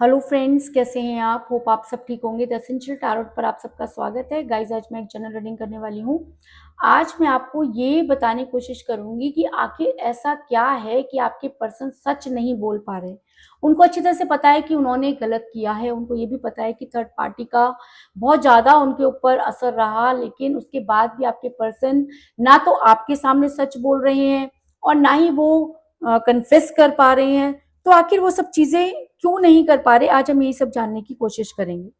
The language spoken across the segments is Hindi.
हेलो फ्रेंड्स, कैसे हैं आप? होप आप सब ठीक होंगे। द एसेंशियल टैरोट पर आप सबका स्वागत है। गाइस, आज मैं एक जनरल रीडिंग करने वाली हूँ। आज मैं आपको ये बताने की कोशिश करूंगी कि आखिर ऐसा क्या है कि आपके पर्सन सच नहीं बोल पा रहे। उनको अच्छी तरह से पता है कि उन्होंने गलत किया है, उनको ये भी पता है कि थर्ड पार्टी का बहुत ज़्यादा उनके ऊपर असर रहा, लेकिन उसके बाद भी आपके पर्सन ना तो आपके सामने सच बोल रहे हैं और ना ही वो कन्फेस कर पा रहे हैं। तो आखिर वो सब चीज़ें क्यों नहीं कर पा रहे, आज हम यही सब जानने की कोशिश करेंगे।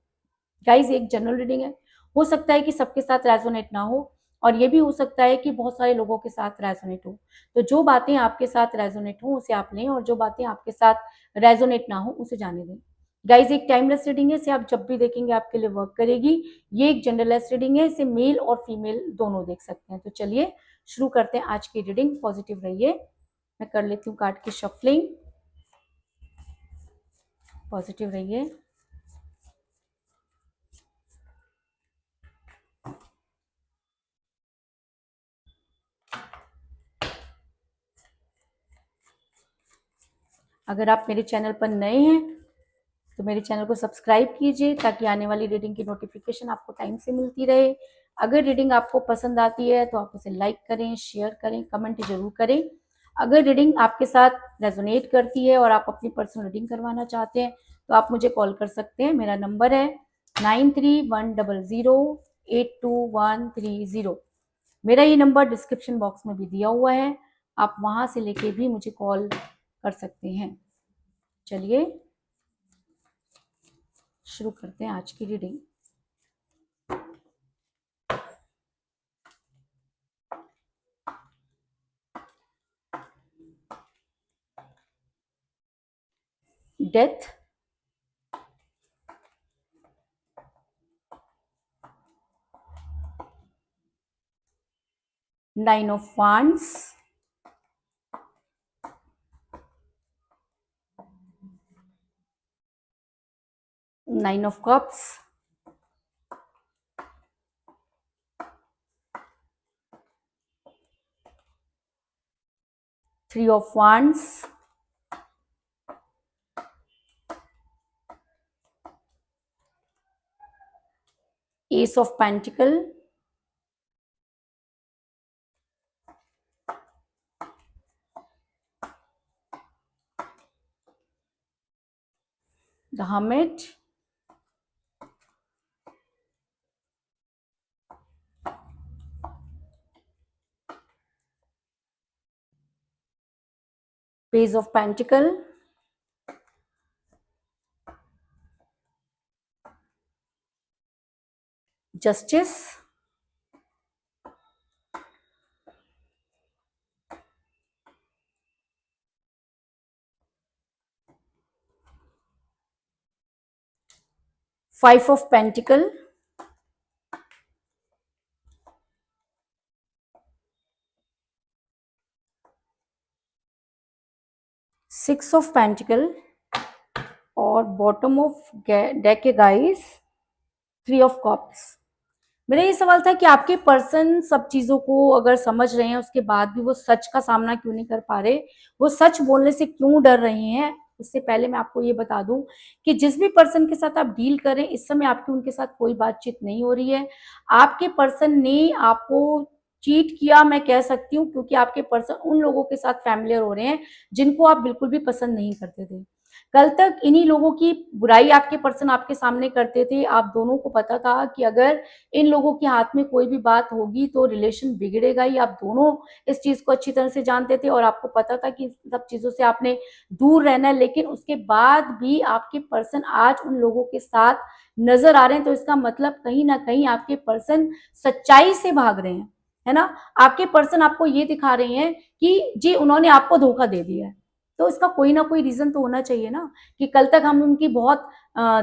गाइज, एक जनरल रीडिंग है। हो सकता है कि सबके साथ रेजोनेट ना हो, और ये भी हो सकता है कि बहुत सारे लोगों के साथ रेजोनेट हो। तो जो बातें आपके साथ रेजोनेट हो उसे आप लें, और जो बातें आपके साथ रेजोनेट ना हो उसे जाने दें। गाइज, एक टाइमलेस रीडिंग है, इसे आप जब भी देखेंगे आपके लिए वर्क करेगी। ये एक जनरलेस रीडिंग है, इसे मेल और फीमेल दोनों देख सकते हैं। तो चलिए शुरू करते हैं आज की रीडिंग। पॉजिटिव रहिए। मैं कर लेती हूँ कार्ड की शफलिंग। पॉजिटिव रहिए। अगर आप मेरे चैनल पर नए हैं तो मेरे चैनल को सब्सक्राइब कीजिए, ताकि आने वाली रीडिंग की नोटिफिकेशन आपको टाइम से मिलती रहे। अगर रीडिंग आपको पसंद आती है तो आप उसे लाइक करें, शेयर करें, कमेंट जरूर करें। अगर रीडिंग आपके साथ रेजोनेट करती है और आप अपनी पर्सनल रीडिंग करवाना चाहते हैं तो आप मुझे कॉल कर सकते हैं। मेरा नंबर है 9310082130। मेरा ये नंबर डिस्क्रिप्शन बॉक्स में भी दिया हुआ है, आप वहां से लेके भी मुझे कॉल कर सकते हैं। चलिए शुरू करते हैं आज की reading. Death, 9 of wands, 9 of cups, 3 of wands, ace of pentacle, the hermit, page of pentacle, justice, 5 of pentacle, 6 of pentacle, और बॉटम ऑफ डेक है गाइस 3 ऑफ कप्स। मेरा ये सवाल था कि आपके पर्सन सब चीजों को अगर समझ रहे हैं उसके बाद भी वो सच का सामना क्यों नहीं कर पा रहे, वो सच बोलने से क्यों डर रहे हैं। उससे पहले मैं आपको ये बता दूं कि जिस भी पर्सन के साथ आप डील करें, इस समय आपकी उनके साथ कोई बातचीत नहीं हो रही है। आपके पर्सन ने आपको चीट किया, मैं कह सकती हूँ, क्योंकि आपके पर्सन उन लोगों के साथ फैमिलियर हो रहे हैं जिनको आप बिल्कुल भी पसंद नहीं करते थे। कल तक इन्हीं लोगों की बुराई आपके पर्सन आपके सामने करते थे। आप दोनों को पता था कि अगर इन लोगों के हाथ में कोई भी बात होगी तो रिलेशन बिगड़ेगा ही। आप दोनों इस चीज को अच्छी तरह से जानते थे और आपको पता था कि सब चीजों से आपने दूर रहना है, लेकिन उसके बाद भी आपके पर्सन आज उन लोगों के साथ नजर आ रहे हैं। तो इसका मतलब कहीं ना कहीं आपके पर्सन सच्चाई से भाग रहे हैं, है ना। आपके पर्सन आपको ये दिखा रहे हैं कि जी उन्होंने आपको धोखा दे दिया है। तो इसका कोई ना कोई रीजन तो होना चाहिए ना, कि कल तक हम उनकी बहुत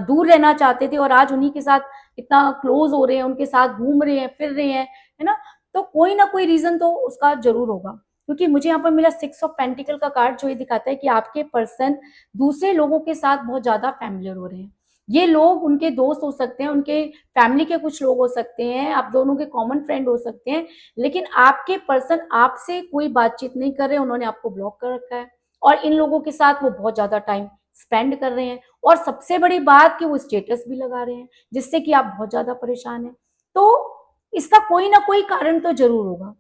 दूर रहना चाहते थे और आज उन्हीं के साथ इतना क्लोज हो रहे हैं, उनके साथ घूम रहे हैं, फिर रहे हैं, है ना। तो कोई ना कोई रीजन तो उसका जरूर होगा, क्योंकि मुझे यहाँ पर मिला 6 ऑफ पेंटिकल का कार्ड, जो ये दिखाता है कि आपके पर्सन दूसरे लोगों के साथ बहुत ज्यादा फैमिलियर हो रहे हैं। ये लोग उनके दोस्त हो सकते हैं, उनके फैमिली के कुछ लोग हो सकते हैं, आप दोनों के कॉमन फ्रेंड हो सकते हैं, लेकिन आपके पर्सन आपसे कोई बातचीत नहीं कर रहे, उन्होंने आपको ब्लॉक कर रखा है और इन लोगों के साथ वो बहुत ज्यादा टाइम स्पेंड कर रहे हैं, और सबसे बड़ी बात कि वो स्टेटस भी लगा रहे हैं, जिससे कि आप बहुत ज्यादा परेशान हैं। तो इसका कोई ना कोई कारण तो जरूर होगा।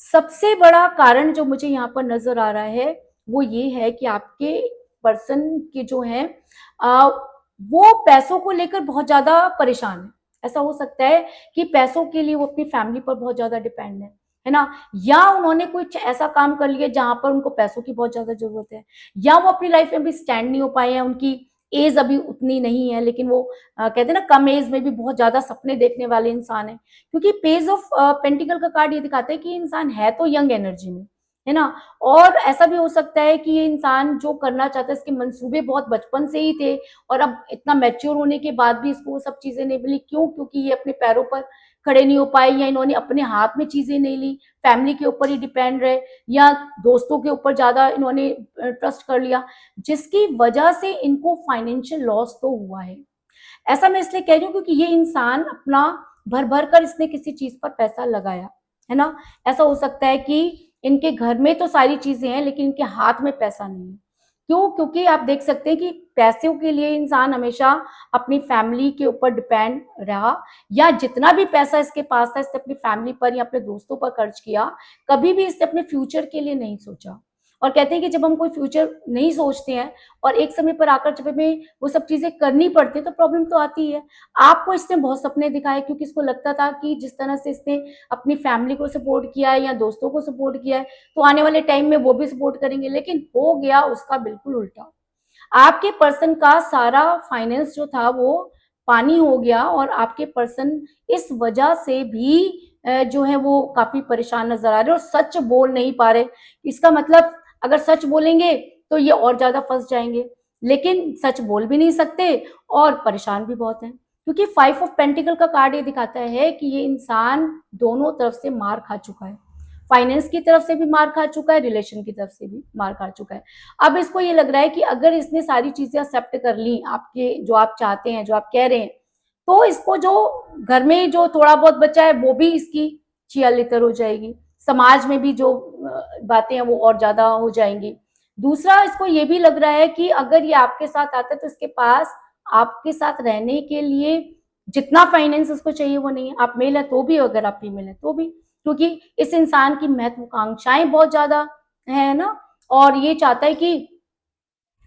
सबसे बड़ा कारण जो मुझे यहाँ पर नजर आ रहा है वो ये है कि आपके पर्सन के जो है वो पैसों को लेकर बहुत ज्यादा परेशान है। ऐसा हो सकता है कि पैसों के लिए वो अपनी फैमिली पर बहुत ज्यादा डिपेंड है ना, या उन्होंने कुछ ऐसा काम कर लिया जहां पर उनको पैसों की बहुत ज्यादा जरूरत है, या वो अपनी लाइफ में भी स्टैंड नहीं हो पाए हैं, उनकी एज अभी उतनी नहीं है, लेकिन वो कहते हैं ना कम एज में भी बहुत ज्यादा सपने देखने वाले इंसान है। क्योंकि पेज ऑफ पेंटिकल का कार्ड ये दिखाता है कि इंसान है तो यंग एनर्जी में, है ना। और ऐसा भी हो सकता है कि ये इंसान जो करना चाहता है इसके मंसूबे बहुत बचपन से ही थे, और अब इतना मैच्योर होने के बाद भी इसको वो सब चीजें नहीं मिली। क्यों? क्योंकि ये अपने पैरों पर खड़े नहीं हो पाए, या इन्होंने अपने हाथ में चीजें नहीं ली, फैमिली के ऊपर ही डिपेंड रहे, या दोस्तों के ऊपर ज्यादा इन्होंने ट्रस्ट कर लिया, जिसकी वजह से इनको फाइनेंशियल लॉस तो हुआ है। ऐसा मैं इसलिए कह रही हूँ क्योंकि ये इंसान अपना भर भर कर इसने किसी चीज पर पैसा लगाया, है ना। ऐसा हो सकता है कि इनके घर में तो सारी चीजें हैं लेकिन इनके हाथ में पैसा नहीं है। क्यों? क्योंकि आप देख सकते हैं कि पैसों के लिए इंसान हमेशा अपनी फैमिली के ऊपर डिपेंड रहा, या जितना भी पैसा इसके पास था इसने अपनी फैमिली पर या अपने दोस्तों पर खर्च किया, कभी भी इसने अपने फ्यूचर के लिए नहीं सोचा। और कहते हैं कि जब हम कोई फ्यूचर नहीं सोचते हैं और एक समय पर आकर जब हमें वो सब चीजें करनी पड़ती है तो प्रॉब्लम तो आती है। आपको इसने बहुत सपने दिखाए क्योंकि इसको लगता था कि जिस तरह से इसने अपनी फैमिली को सपोर्ट किया है या दोस्तों को सपोर्ट किया है तो आने वाले टाइम में वो भी सपोर्ट करेंगे, लेकिन हो गया उसका बिल्कुल उल्टा। आपके पर्सन का सारा फाइनेंस जो था वो पानी हो गया, और आपके पर्सन इस वजह से भी जो है वो काफी परेशान नजर आ रहे और सच बोल नहीं पा रहे। इसका मतलब अगर सच बोलेंगे तो ये और ज्यादा फंस जाएंगे, लेकिन सच बोल भी नहीं सकते और परेशान भी बहुत हैं। क्योंकि 5 ऑफ पेंटिकल का कार्ड ये दिखाता है कि ये इंसान दोनों तरफ से मार खा चुका है, फाइनेंस की तरफ से भी मार खा चुका है, रिलेशन की तरफ से भी मार खा चुका है। अब इसको ये लग रहा है कि अगर इसने सारी चीजें एक्सेप्ट कर ली आपके, जो आप चाहते हैं, जो आप कह रहे हैं, तो इसको जो घर में जो थोड़ा बहुत बचा है वो भी इसकी चिया लितर हो जाएगी, समाज में भी जो बातें हैं वो और ज्यादा हो जाएंगी। दूसरा, इसको ये भी लग रहा है कि अगर ये आपके साथ आता है तो इसके पास आपके साथ रहने के लिए जितना फाइनेंस उसको चाहिए वो नहीं है। आप मेल है तो भी, अगर आप फीमेल है तो भी, क्योंकि इस इंसान की महत्वाकांक्षाएं बहुत ज्यादा है ना, और ये चाहता है कि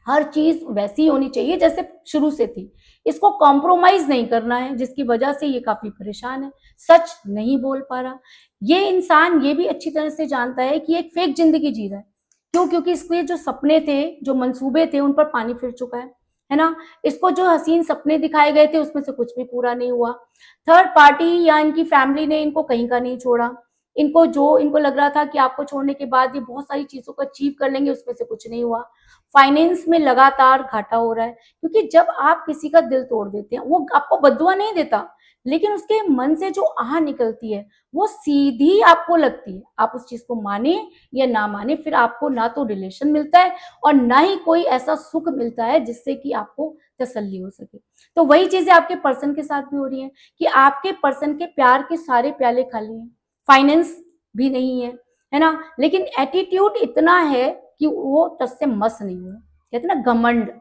हर चीज वैसी होनी चाहिए जैसे शुरू से थी, इसको कॉम्प्रोमाइज नहीं करना है, जिसकी वजह से ये काफी परेशान है, सच नहीं बोल पा रहा। ये इंसान ये भी अच्छी तरह से जानता है कि एक फेक जिंदगी जी रहा है। क्यों? क्योंकि इसके जो सपने थे, जो मंसूबे थे, उन पर पानी फिर चुका है ना। इसको जो हसीन सपने दिखाए गए थे उसमें से कुछ भी पूरा नहीं हुआ। थर्ड पार्टी या इनकी फैमिली ने इनको कहीं का नहीं छोड़ा। इनको लग रहा था कि आपको छोड़ने के बाद ये बहुत सारी चीजों को अचीव कर लेंगे, उसमें से कुछ नहीं हुआ। फाइनेंस में लगातार घाटा हो रहा है, क्योंकि जब आप किसी का दिल तोड़ देते हैं, वो आपको बद्दुआ नहीं देता, लेकिन उसके मन से जो आह निकलती है वो सीधी आपको लगती है। आप उस चीज को माने या ना माने, फिर आपको ना तो रिलेशन मिलता है और ना ही कोई ऐसा सुख मिलता है जिससे कि आपको तसल्ली हो सके। तो वही चीजें आपके पर्सन के साथ भी हो रही हैं कि आपके पर्सन के प्यार के सारे प्याले खाली हैं, फाइनेंस भी नहीं है ना, लेकिन एटीट्यूड इतना है कि वो टस से मस नहीं हुआ। कहते हैं ना घमंड।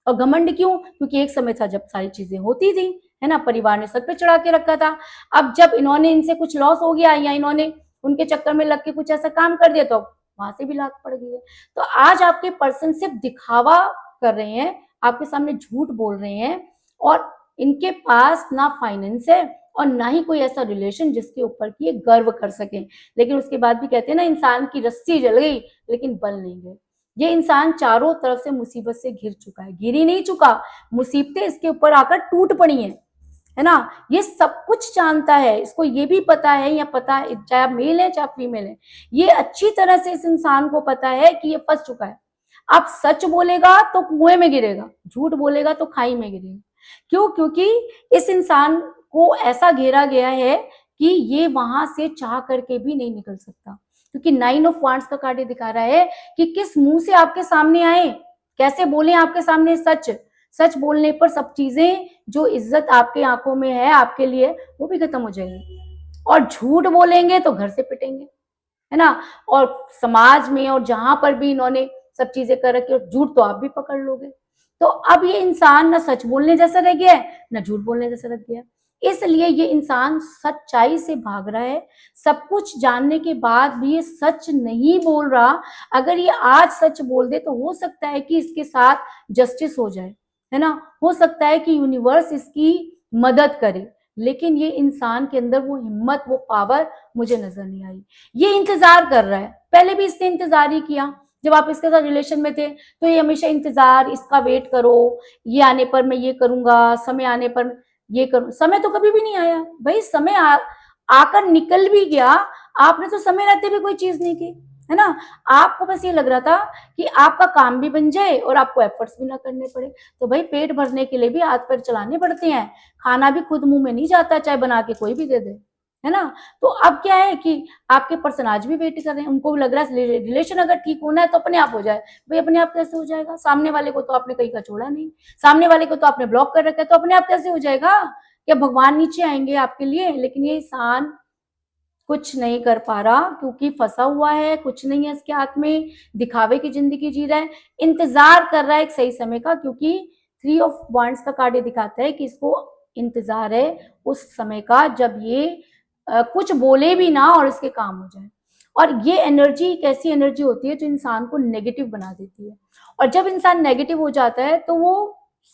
और घमंड क्यों? क्योंकि एक समय था जब सारी चीजें होती थी, है ना, परिवार ने सर पे चढ़ा के रखा था। अब जब इन्होंने, इनसे कुछ लॉस हो गया या इन्होंने उनके चक्कर में लग के कुछ ऐसा काम कर दिया तो वहां से भी लात पड़ गई है। तो आज आपके पर्सन सिर्फ दिखावा कर रहे हैं, आपके सामने झूठ बोल रहे हैं, और इनके पास ना फाइनेंस है और ना ही कोई ऐसा रिलेशन जिसके ऊपर की ये गर्व कर सके। लेकिन उसके बाद भी कहते हैं ना, इंसान की रस्सी जल गई लेकिन बल नहीं गए। ये इंसान चारों तरफ से मुसीबत से घिर चुका है, घिर ही नहीं चुका, मुसीबतें इसके ऊपर आकर टूट पड़ी हैं, है ना। ये सब कुछ जानता है, इसको ये भी पता है, या पता है, चाहे आप मेल है चाहे आप फीमेल है, ये अच्छी तरह से इस इंसान को पता है कि ये फंस चुका है। आप सच बोलेगा तो कुएं में गिरेगा, झूठ बोलेगा तो खाई में गिरेगा। क्यों? क्योंकि इस इंसान को ऐसा घेरा गया है कि ये वहां से चाह करके भी नहीं निकल सकता। क्योंकि 9 ऑफ वांड्स का कार्ड ये दिखा रहा है कि किस मुंह से आपके सामने आए, कैसे बोले आपके सामने सच। सच बोलने पर सब चीजें, जो इज्जत आपके आंखों में है आपके लिए, वो भी खत्म हो जाएगी। और झूठ बोलेंगे तो घर से पिटेंगे, है ना। और समाज में और जहां पर भी इन्होंने सब चीजें कर रखी, झूठ तो आप भी पकड़ लोगे। तो अब ये इंसान ना सच बोलने जैसा रह गया है, ना झूठ बोलने जैसा रह गया है। इसलिए ये इंसान सच्चाई से भाग रहा है। सब कुछ जानने के बाद भी ये सच नहीं बोल रहा। अगर ये आज सच बोल दे तो हो सकता है कि इसके साथ जस्टिस हो जाए, है ना, हो सकता है कि यूनिवर्स इसकी मदद करे। लेकिन ये इंसान के अंदर वो हिम्मत, वो पावर मुझे नजर नहीं आई। ये इंतजार कर रहा है, पहले भी इसने इंतजार ही किया। जब आप इसके साथ रिलेशन में थे तो ये हमेशा इंतजार, इसका वेट करो, ये आने पर मैं ये करूंगा, समय आने पर ये करूं। समय तो कभी भी नहीं आया भाई, समय आकर निकल भी गया। आपने तो समय रहते भी कोई चीज नहीं की, है ना। आपको बस ये लग रहा था कि आपका काम भी बन जाए और आपको एफर्ट्स भी ना करने पड़े। तो भाई पेट भरने के लिए भी हाथ पैर चलाने पड़ते हैं, खाना भी खुद मुंह में नहीं जाता, चाहे बना के कोई भी दे दे, है ना। तो अब क्या है कि आपके पर्सन आज भी वेट कर रहे हैं, उनको भी लग रहा है रिलेशन अगर ठीक होना है तो अपने आप हो जाए। भाई अपने आप कैसे हो जाएगा? सामने वाले को तो आपने कहीं का छोड़ा नहीं, सामने वाले को तो आपने ब्लॉक कर रखा है, तो अपने आप कैसे हो जाएगा? क्या भगवान नीचे आएंगे आपके लिए? लेकिन ये इंसान कुछ नहीं कर पा रहा क्योंकि फंसा हुआ है, कुछ नहीं है इसके हाथ में, दिखावे की जिंदगी जी रहा है, इंतजार कर रहा है एक सही समय का। क्योंकि 3 ऑफ वांड्स का कार्ड ये दिखाता है कि इसको इंतजार है उस समय का जब ये कुछ बोले भी ना और इसके काम हो जाए। और ये एनर्जी एक ऐसी एनर्जी होती है जो इंसान को नेगेटिव बना देती है। और जब इंसान नेगेटिव हो जाता है तो वो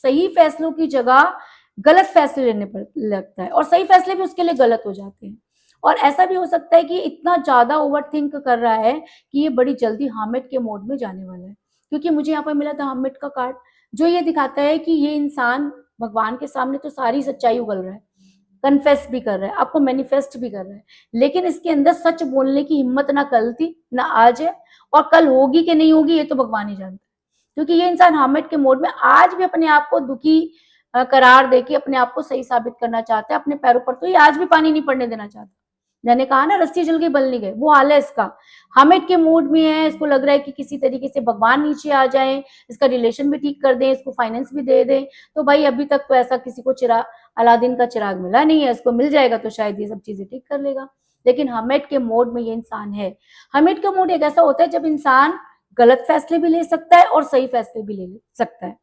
सही फैसलों की जगह गलत फैसले लेने पर लगता है, और सही फैसले भी उसके लिए गलत हो जाते हैं। और ऐसा भी हो सकता है कि इतना ज्यादा ओवर थिंक कर रहा है कि ये बड़ी जल्दी हामिद के मोड में जाने वाला है। क्योंकि मुझे यहाँ पर मिला था हामिद का कार्ड, जो ये दिखाता है कि ये इंसान भगवान के सामने तो सारी सच्चाई उगल रहा है, कन्फेस भी कर रहा है, आपको मैनिफेस्ट भी कर रहा है, लेकिन इसके अंदर सच बोलने की हिम्मत ना कल थी ना आज है, और कल होगी कि नहीं होगी ये तो भगवान ही जानता है। क्योंकि ये इंसान हामिद के मोड में आज भी अपने आप को दुखी करार देके अपने आप को सही साबित करना चाहता है। अपने पैरों पर तो ये आज भी पानी नहीं पड़ने देना चाहता। मैंने कहा ना, रस्सी जल गई बल नहीं गए, वो हाल है इसका। हामिद के मूड में है, इसको लग रहा है कि किसी तरीके से भगवान नीचे आ जाए, इसका रिलेशन भी ठीक कर दें, इसको फाइनेंस भी दे दें। तो भाई अभी तक तो ऐसा किसी को अलादीन का चिराग मिला नहीं है, इसको मिल जाएगा तो शायद ये सब चीजें ठीक कर लेगा। लेकिन हामिद के मोड में ये इंसान है। हामिद का मोड एक ऐसा होता है जब इंसान गलत फैसले भी ले सकता है और सही फैसले भी ले सकता है।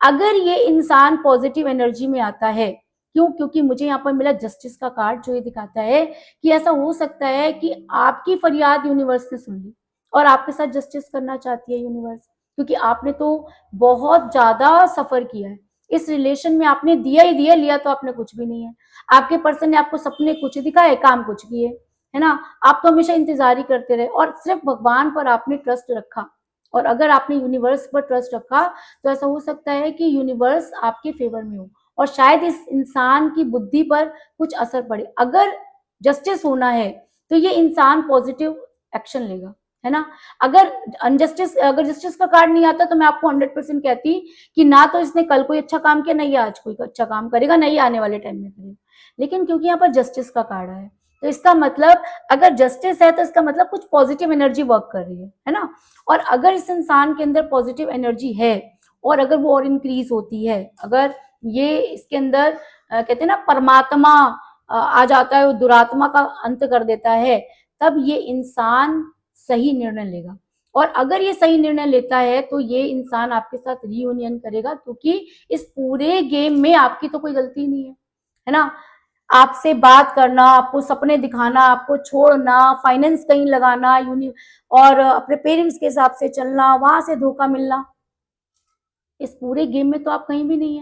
अगर ये इंसान पॉजिटिव एनर्जी में आता है, क्यों? क्योंकि मुझे यहाँ पर मिला जस्टिस का कार्ड, जो ये दिखाता है कि ऐसा हो सकता है कि आपकी फरियाद यूनिवर्स ने सुन ली और आपके साथ जस्टिस करना चाहती है यूनिवर्स। क्योंकि आपने तो बहुत ज्यादा सफर किया है इस रिलेशन में, आपने दिया ही दिया, लिया तो आपने कुछ भी नहीं है। आपके पर्सन ने आपको सपने कुछ दिखाए, काम कुछ किए, है ना। आप तो हमेशा इंतजार ही करते रहे और सिर्फ भगवान पर आपने ट्रस्ट रखा। और अगर आपने यूनिवर्स पर ट्रस्ट रखा तो ऐसा हो सकता है कि यूनिवर्स आपके फेवर में हो और शायद इस इंसान की बुद्धि पर कुछ असर पड़े। अगर जस्टिस होना है तो ये इंसान पॉजिटिव एक्शन लेगा, है ना। अगर जस्टिस का कार्ड नहीं आता तो मैं आपको 100% कहती कि ना तो इसने कल कोई अच्छा काम किया, नहीं आज कोई अच्छा काम करेगा, नहीं आने वाले टाइम में करेगा। लेकिन क्योंकि यहाँ पर जस्टिस का कार्ड है तो इसका मतलब, अगर जस्टिस है तो इसका मतलब कुछ पॉजिटिव एनर्जी वर्क कर रही है ना। और अगर इस इंसान के अंदर पॉजिटिव एनर्जी है और अगर वो और इंक्रीज होती है, अगर ये इसके अंदर कहते हैं ना परमात्मा आ जाता है, वो दुरात्मा का अंत कर देता है, तब ये इंसान सही निर्णय लेगा। और अगर ये सही निर्णय लेता है तो ये इंसान आपके साथ रीयूनियन करेगा, क्योंकि इस पूरे गेम में आपकी तो कोई गलती नहीं है ना। आपसे बात करना, आपको सपने दिखाना, आपको छोड़ना, फाइनेंस कहीं लगाना, और अपने पेरेंट्स के हिसाब से चलना, वहां से धोखा मिलना, इस पूरे गेम में तो आप कहीं भी नहीं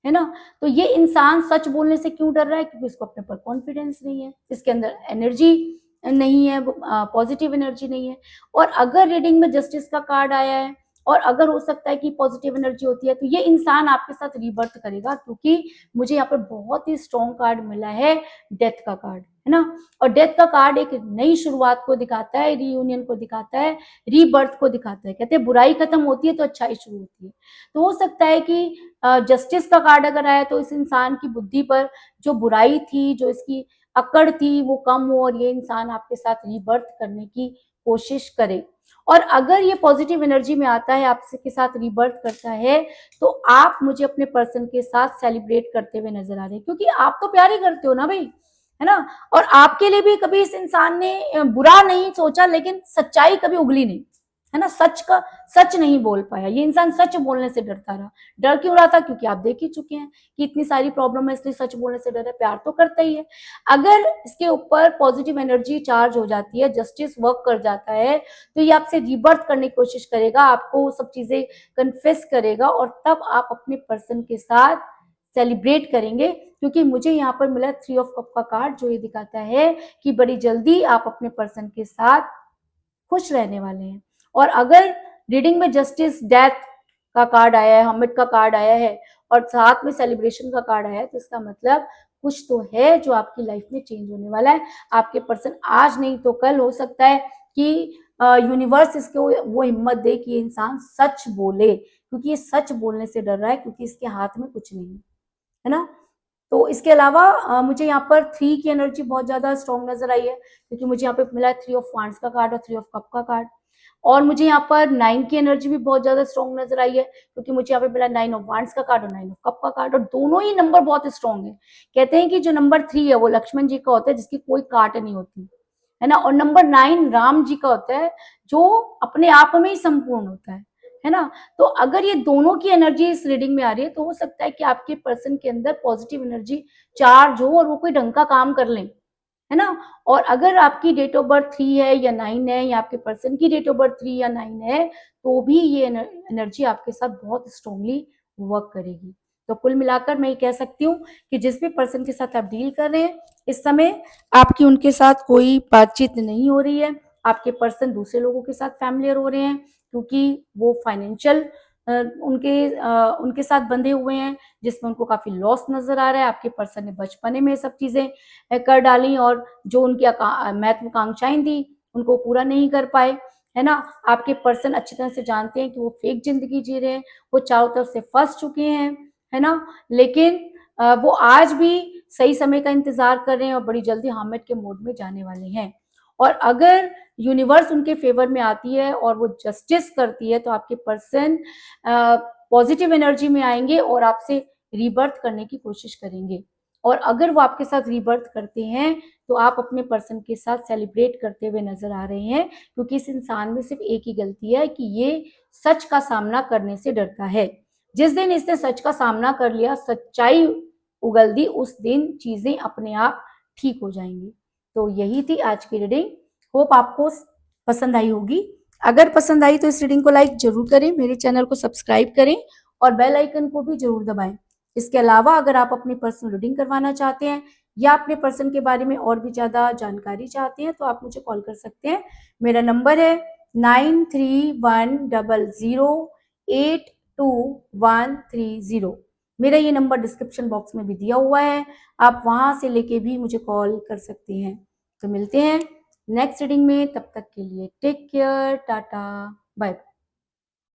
है ना। तो ये इंसान सच बोलने से क्यों डर रहा है? क्योंकि इसको अपने पर कॉन्फिडेंस नहीं है, इसके अंदर एनर्जी नहीं है, पॉजिटिव एनर्जी नहीं है। और अगर रीडिंग में जस्टिस का कार्ड आया है और अगर हो सकता है कि पॉजिटिव एनर्जी होती है तो ये इंसान आपके साथ रीबर्थ करेगा। क्योंकि मुझे यहाँ पर बहुत ही स्ट्रॉन्ग कार्ड मिला है, डेथ का कार्ड, है ना। और डेथ का कार्ड एक नई शुरुआत को दिखाता है, रीयूनियन को दिखाता है, रीबर्थ को दिखाता है। कहते हैं बुराई खत्म होती है तो अच्छाई शुरू होती है। तो हो सकता है कि जस्टिस का कार्ड अगर आया तो इस इंसान की बुद्धि पर जो बुराई थी, जो इसकी अकड़ थी, वो कम हो और ये इंसान आपके साथ रीबर्थ करने की कोशिश करे। और अगर ये पॉजिटिव एनर्जी में आता है, आपसे के साथ रीबर्थ करता है, तो आप मुझे अपने पर्सन के साथ सेलिब्रेट करते हुए नजर आ रहे हैं। क्योंकि आप तो प्यार ही करते हो ना भाई, है ना। और आपके लिए भी कभी इस इंसान ने बुरा नहीं सोचा, लेकिन सच्चाई कभी उगली नहीं, है ना, सच नहीं बोल पाया, ये इंसान सच बोलने से डरता रहा। डर क्यों रहा था? क्योंकि आप देख ही चुके हैं कि इतनी सारी प्रॉब्लम है, इसलिए सच बोलने से डर है। प्यार तो करता ही है। अगर इसके ऊपर पॉजिटिव एनर्जी चार्ज हो जाती है, जस्टिस वर्क कर जाता है, तो ये आपसे रीबर्थ करने की कोशिश करेगा, आपको सब चीजें कन्फेस करेगा, और तब आप अपने पर्सन के साथ सेलिब्रेट करेंगे। क्योंकि मुझे यहाँ पर मिला 3 ऑफ कप का कार्ड, जो ये दिखाता है कि बड़ी जल्दी आप अपने पर्सन के साथ खुश रहने वाले हैं। और अगर रीडिंग में जस्टिस, डेथ का कार्ड आया है, हमिट का कार्ड आया है, और साथ में सेलिब्रेशन का कार्ड आया है, तो इसका मतलब कुछ तो है जो आपकी लाइफ में चेंज होने वाला है। आपके पर्सन आज नहीं तो कल, हो सकता है कि यूनिवर्स इसको वो हिम्मत दे कि ये इंसान सच बोले, क्योंकि ये सच बोलने से डर रहा है, क्योंकि इसके हाथ में कुछ नहीं है ना। तो इसके अलावा मुझे यहाँ पर 3 की एनर्जी बहुत ज्यादा स्ट्रॉन्ग नजर आई है, क्योंकि मुझे यहाँ पे मिला है 3 ऑफ वांड्स का कार्ड और 3 ऑफ कप का कार्ड। और मुझे यहाँ पर 9 की एनर्जी भी बहुत ज्यादा स्ट्रॉन्ग नजर आई है, क्योंकि मुझे यहाँ पे मिला 9 ऑफ वांड्स का कार्ड और 9 ऑफ कप का कार्ड, और दोनों ही नंबर बहुत स्ट्रॉन्ग है। कहते हैं कि जो नंबर 3 है वो लक्ष्मण जी का होता है, जिसकी कोई काट नहीं होती, है ना। और नंबर 9 राम जी का होता है, जो अपने आप में ही संपूर्ण होता है ना। तो अगर ये दोनों की एनर्जी इस रीडिंग में आ रही है, तो हो सकता है कि आपके पर्सन के अंदर पॉजिटिव एनर्जी चार्ज हो और वो कोई ढंग का काम कर लें, है ना। और अगर आपकी डेट ऑफ बर्थ 3 है या 9 है, या आपके पर्सन की डेट ऑफ बर्थ 3 या 9 है, तो भी ये एनर्जी आपके साथ बहुत स्ट्रांगली वर्क करेगी। तो कुल मिलाकर मैं ये कह सकती हूँ कि जिस भी पर्सन के साथ आप डील कर रहे हैं, इस समय आपकी उनके साथ कोई बातचीत नहीं हो रही है। आपके पर्सन दूसरे लोगों के साथ फैमिलियर हो रहे हैं, क्योंकि वो फाइनेंशियल उनके साथ बंधे हुए हैं, जिसमें उनको काफी लॉस नजर आ रहा है। आपके पर्सन ने बचपने में सब चीजें कर डाली, और जो उनकी महत्वाकांक्षाएं थी उनको पूरा नहीं कर पाए, है ना। आपके पर्सन अच्छी तरह से जानते हैं कि वो फेक जिंदगी जी रहे हैं, वो चारों तरफ से फंस चुके हैं, है ना। लेकिन वो आज भी सही समय का इंतजार कर रहे हैं, और बड़ी जल्दी हामिद के मोड में जाने वाले हैं। और अगर यूनिवर्स उनके फेवर में आती है और वो जस्टिस करती है, तो आपके पर्सन पॉजिटिव एनर्जी में आएंगे और आपसे रीबर्थ करने की कोशिश करेंगे। और अगर वो आपके साथ रीबर्थ करते हैं, तो आप अपने पर्सन के साथ सेलिब्रेट करते हुए नजर आ रहे हैं, क्योंकि इस इंसान में सिर्फ एक ही गलती है कि ये सच का सामना करने से डरता है। जिस दिन इसने सच का सामना कर लिया, सच्चाई उगल दी, उस दिन चीजें अपने आप ठीक हो जाएंगी। तो यही थी आज की रीडिंग। होप आपको पसंद आई होगी। अगर पसंद आई तो इस रीडिंग को लाइक जरूर करें, मेरे चैनल को सब्सक्राइब करें, और बेल आइकन को भी जरूर दबाएं। इसके अलावा अगर आप अपनी पर्सनल रीडिंग करवाना चाहते हैं, या अपने पर्सन के बारे में और भी ज्यादा जानकारी चाहते हैं, तो आप मुझे कॉल कर सकते हैं। मेरा नंबर है 9310082130। मेरा ये नंबर डिस्क्रिप्शन बॉक्स में भी दिया हुआ है, आप वहां से लेके भी मुझे कॉल कर सकते हैं। तो मिलते हैं नेक्स्ट रीडिंग में, तब तक के लिए टेक केयर, टाटा, बाय।